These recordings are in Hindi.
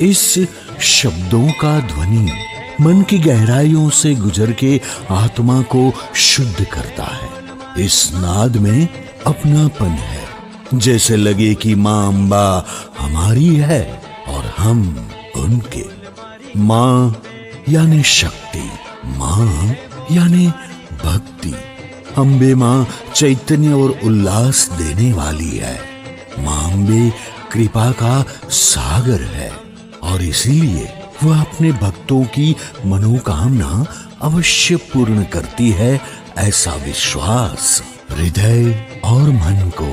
इस शब्दों का ध्वनि मन की गहराइयों से गुजर के आत्मा को शुद्ध करता है। इस नाद में अपनापन है, जैसे लगे कि माँ अम्बा हमारी है और हम उनके। माँ यानी शक्ति, माँ यानी भक्ति। अम्बे माँ चैतन्य और उल्लास देने वाली है। माँ अम्बे कृपा का सागर है और इसीलिए वह अपने भक्तों की मनोकामना अवश्य पूर्ण करती है, ऐसा विश्वास हृदय और मन को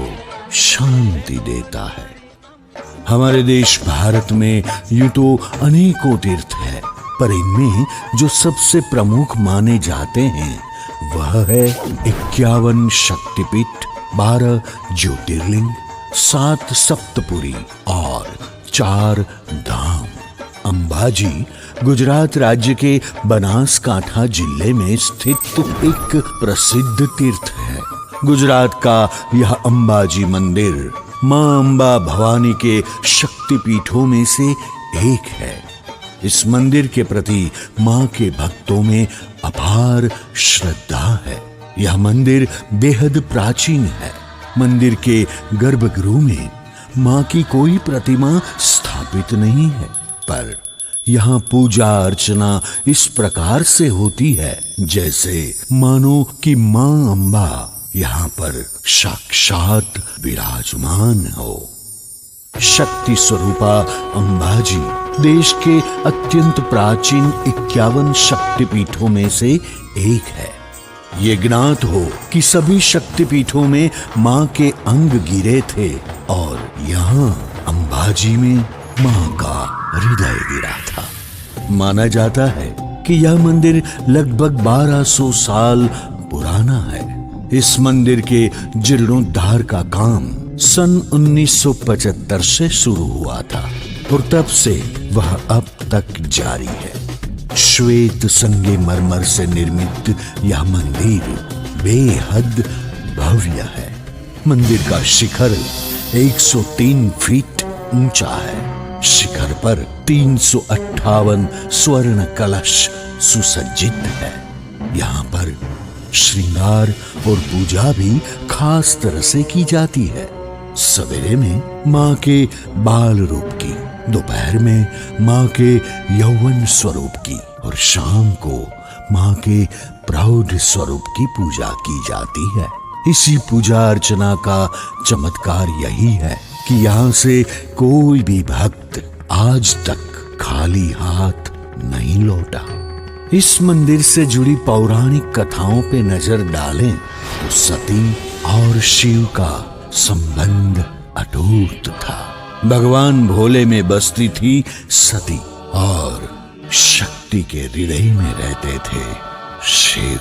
शांति देता है। हमारे देश भारत में यूं तो अनेकों तीर्थ है, पर इनमें जो सबसे प्रमुख माने जाते हैं वह है 51 शक्तिपीठ, 12 ज्योतिर्लिंग, 7 सप्तपुरी और 4 धाम। अंबाजी गुजरात राज्य के बनासकांठा जिले में स्थित एक प्रसिद्ध तीर्थ है। गुजरात का यह अंबाजी मंदिर मां अंबा भवानी के शक्तिपीठों में से एक है। इस मंदिर के प्रति मां के भक्तों में अपार श्रद्धा है। यह मंदिर बेहद प्राचीन है। मंदिर के गर्भगृह में मां की कोई प्रतिमा स्थापित नहीं है, पर यहाँ पूजा अर्चना इस प्रकार से होती है जैसे मानो कि मां अंबा यहाँ पर साक्षात विराजमान हो। शक्ति स्वरूपा अंबाजी देश के अत्यंत प्राचीन 51 शक्तिपीठों में से एक है। ये ज्ञात हो कि सभी शक्तिपीठों में मां के अंग गिरे थे और यहाँ अंबाजी में मां का हृदय गिरा था। माना जाता है कि यह मंदिर लगभग 1200 साल पुराना है। इस मंदिर के जीर्णोद्धार का काम सन 1975 से शुरू हुआ था और तब से वह अब तक जारी है। श्वेत संगमरमर से निर्मित यह मंदिर बेहद भव्य है। मंदिर का शिखर 103 फीट ऊंचा है। शिखर पर 358 स्वर्ण कलश सुसज्जित है। यहाँ पर श्रृंगार और पूजा भी खास तरह से की जाती है। सवेरे में माँ के बाल रूप की, दोपहर में माँ के यौवन स्वरूप की और शाम को माँ के प्रौढ़ स्वरूप की पूजा की जाती है। इसी पूजा अर्चना का चमत्कार यही है कि यहाँ से कोई भी भक्त आज तक खाली हाथ नहीं लौटा। इस मंदिर से जुड़ी पौराणिक कथाओं पे नजर डालें तो सती और शिव का संबंध अटूट था। भगवान भोले में बसती थी सती और शक्ति के हृदय में रहते थे शिव।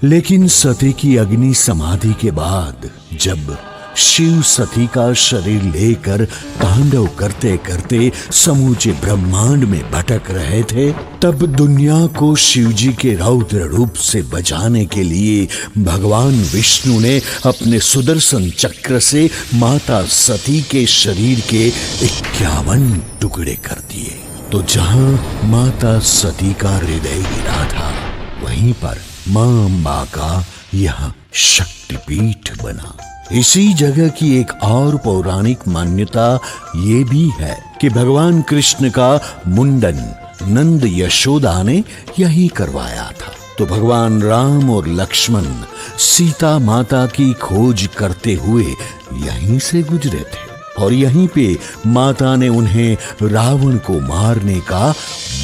लेकिन सती की अग्नि समाधि के बाद जब शिव सती का शरीर लेकर तांडव करते करते समूचे ब्रह्मांड में भटक रहे थे, तब दुनिया को शिवजी के रौद्र रूप से बचाने के लिए भगवान विष्णु ने अपने सुदर्शन चक्र से माता सती के शरीर के 51 टुकड़े कर दिए। तो जहां माता सती का हृदय गिरा था, वहीं पर मां अंबा का यह शक्तिपीठ बना। इसी जगह की एक और पौराणिक मान्यता ये भी है कि भगवान कृष्ण का मुंडन नंद यशोदा ने यही करवाया था। तो भगवान राम और लक्ष्मण सीता माता की खोज करते हुए यहीं से गुजरे थे और यहीं पे माता ने उन्हें रावण को मारने का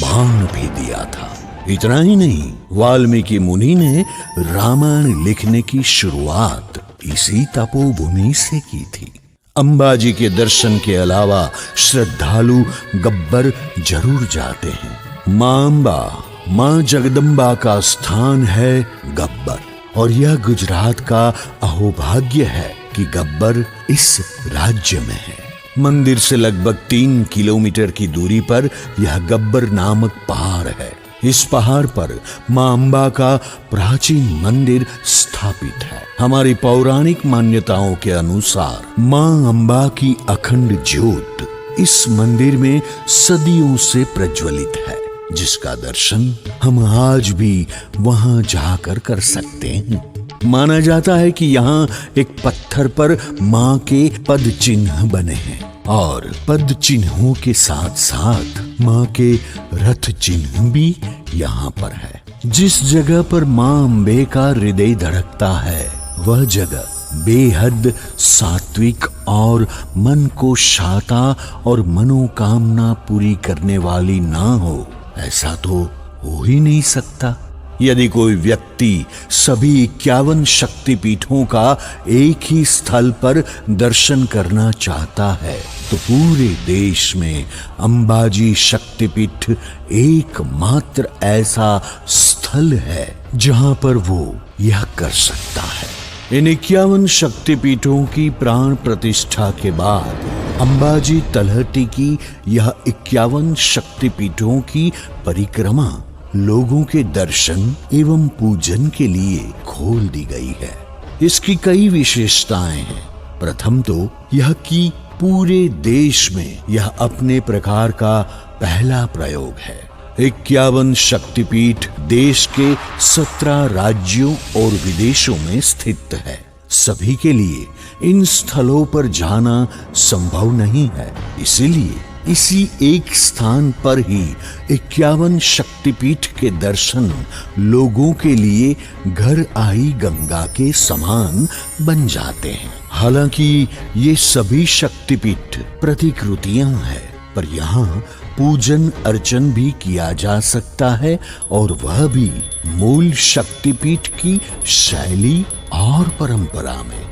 बाण भी दिया था। इतना ही नहीं, वाल्मीकि मुनि ने रामायण लिखने की शुरुआत इसी तपोभूमि से की थी। अंबाजी के दर्शन के अलावा श्रद्धालु गब्बर जरूर जाते हैं। मां अंबा, मां जगदम्बा का स्थान है गब्बर और यह गुजरात का अहोभाग्य है कि गब्बर इस राज्य में है। मंदिर से लगभग 3 किलोमीटर की दूरी पर यह गब्बर नामक पहाड़ है। इस पहाड़ पर मां अंबा का प्राचीन मंदिर स्थापित है। हमारी पौराणिक मान्यताओं के अनुसार मां अंबा की अखंड ज्योत इस मंदिर में सदियों से प्रज्वलित है, जिसका दर्शन हम आज भी वहां जाकर कर सकते हैं। माना जाता है कि यहाँ एक पत्थर पर माँ के पद चिन्ह बने हैं और पद चिन्हों के साथ साथ माँ के रथ चिन्ह भी यहाँ पर है। जिस जगह पर माँ अम्बे का हृदय धड़कता है वह जगह बेहद सात्विक और मन को शांता और मनोकामना पूरी करने वाली ना हो, ऐसा तो हो ही नहीं सकता। यदि कोई व्यक्ति सभी 51 शक्तिपीठों का एक ही स्थल पर दर्शन करना चाहता है तो पूरे देश में अंबाजी शक्तिपीठ एकमात्र ऐसा स्थल है जहां पर वो यह कर सकता है। इन 51 शक्तिपीठों की प्राण प्रतिष्ठा के बाद अंबाजी तलहटी की यह 51 शक्तिपीठों की परिक्रमा लोगों के दर्शन एवं पूजन के लिए खोल दी गई है। इसकी कई विशेषताएं हैं। प्रथम तो यह कि पूरे देश में यह अपने प्रकार का पहला प्रयोग है। 51 शक्तिपीठ देश के 17 राज्यों और विदेशों में स्थित है। सभी के लिए इन स्थलों पर जाना संभव नहीं है, इसीलिए इसी एक स्थान पर ही 51 शक्तिपीठ के दर्शन लोगों के लिए घर आई गंगा के समान बन जाते हैं। हालांकि ये सभी शक्तिपीठ प्रतिकृतियां हैं, पर यहाँ पूजन अर्चन भी किया जा सकता है और वह भी मूल शक्तिपीठ की शैली और परंपरा में।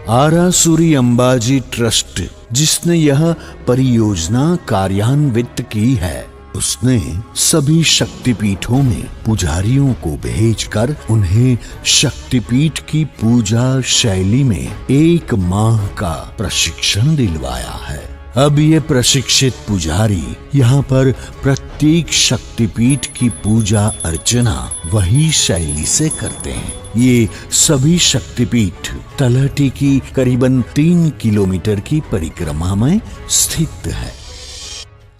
आरासुरी अंबाजी ट्रस्ट जिसने यह परियोजना कार्यान्वित की है, उसने सभी शक्तिपीठों में पुजारियों को भेजकर उन्हें शक्तिपीठ की पूजा शैली में 1 माह का प्रशिक्षण दिलवाया है। अब ये प्रशिक्षित पुजारी यहाँ पर प्रत्येक शक्तिपीठ की पूजा अर्चना वही शैली से करते हैं। ये सभी शक्तिपीठ तलहटी की करीबन 3 किलोमीटर की परिक्रमा में स्थित है।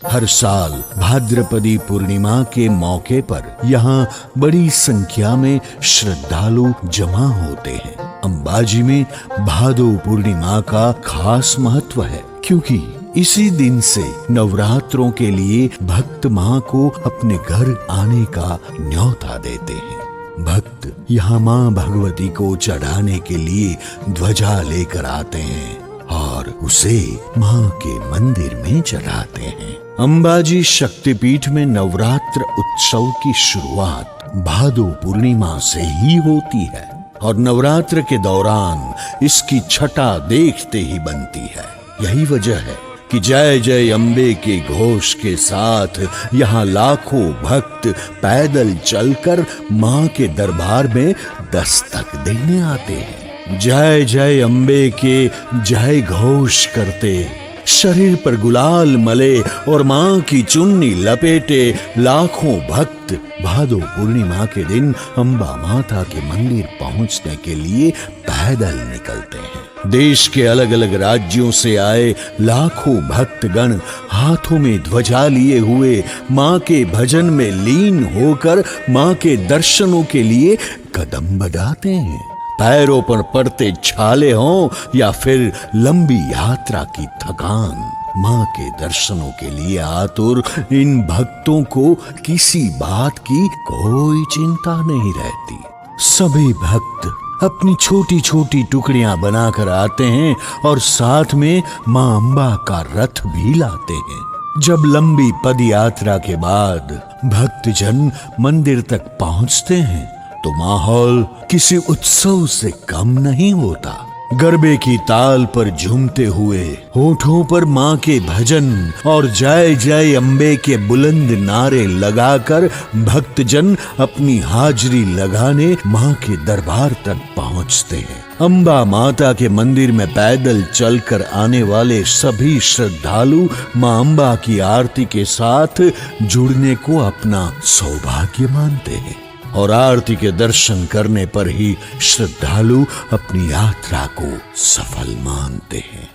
हर साल भाद्रपदी पूर्णिमा के मौके पर यहाँ बड़ी संख्या में श्रद्धालु जमा होते हैं। अंबाजी में भादो पूर्णिमा का खास महत्व है, क्योंकि इसी दिन से नवरात्रों के लिए भक्त माँ को अपने घर आने का न्योता देते हैं। भक्त यहाँ माँ भगवती को चढ़ाने के लिए ध्वजा लेकर आते हैं और उसे माँ के मंदिर में चढ़ाते हैं। अंबाजी शक्तिपीठ में नवरात्र उत्सव की शुरुआत भादो पूर्णिमा से ही होती है और नवरात्र के दौरान इसकी छटा देखते ही बनती है। यही वजह है कि जय जय अम्बे के घोष के साथ यहाँ लाखों भक्त पैदल चलकर माँ के दरबार में दस्तक देने आते हैं। जय जय अम्बे के जय घोष करते, शरीर पर गुलाल मले और माँ की चुन्नी लपेटे लाखों भक्त भादो पूर्णिमा के दिन अम्बा माता के मंदिर पहुँचने के लिए पैदल निकलते हैं। देश के अलग अलग राज्यों से आए लाखों भक्तगण हाथों में ध्वजा लिए हुए माँ के भजन में लीन होकर माँ के दर्शनों के लिए कदम बढ़ाते हैं। पैरों पर पड़ते छाले हों या फिर लंबी यात्रा की थकान, माँ के दर्शनों के लिए आतुर इन भक्तों को किसी बात की कोई चिंता नहीं रहती। सभी भक्त अपनी छोटी छोटी टुकड़ियां बनाकर आते हैं और साथ में माँ अम्बा का रथ भी लाते हैं। जब लंबी पद यात्रा के बाद भक्तजन मंदिर तक पहुंचते हैं तो माहौल किसी उत्सव से कम नहीं होता। गरबे की ताल पर झूमते हुए होठों पर माँ के भजन और जय जय अम्बे के बुलंद नारे लगाकर भक्तजन अपनी हाजिरी लगाने माँ के दरबार तक पहुँचते हैं। अम्बा माता के मंदिर में पैदल चलकर आने वाले सभी श्रद्धालु माँ अम्बा की आरती के साथ जुड़ने को अपना सौभाग्य मानते हैं और आरती के दर्शन करने पर ही श्रद्धालु अपनी यात्रा को सफल मानते हैं।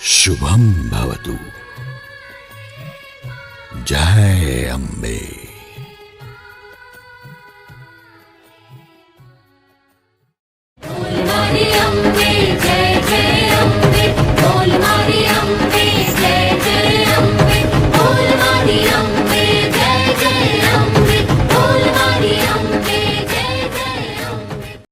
शुभम भवतु। जय अम्बे। बोल मारी अम्बे जय जय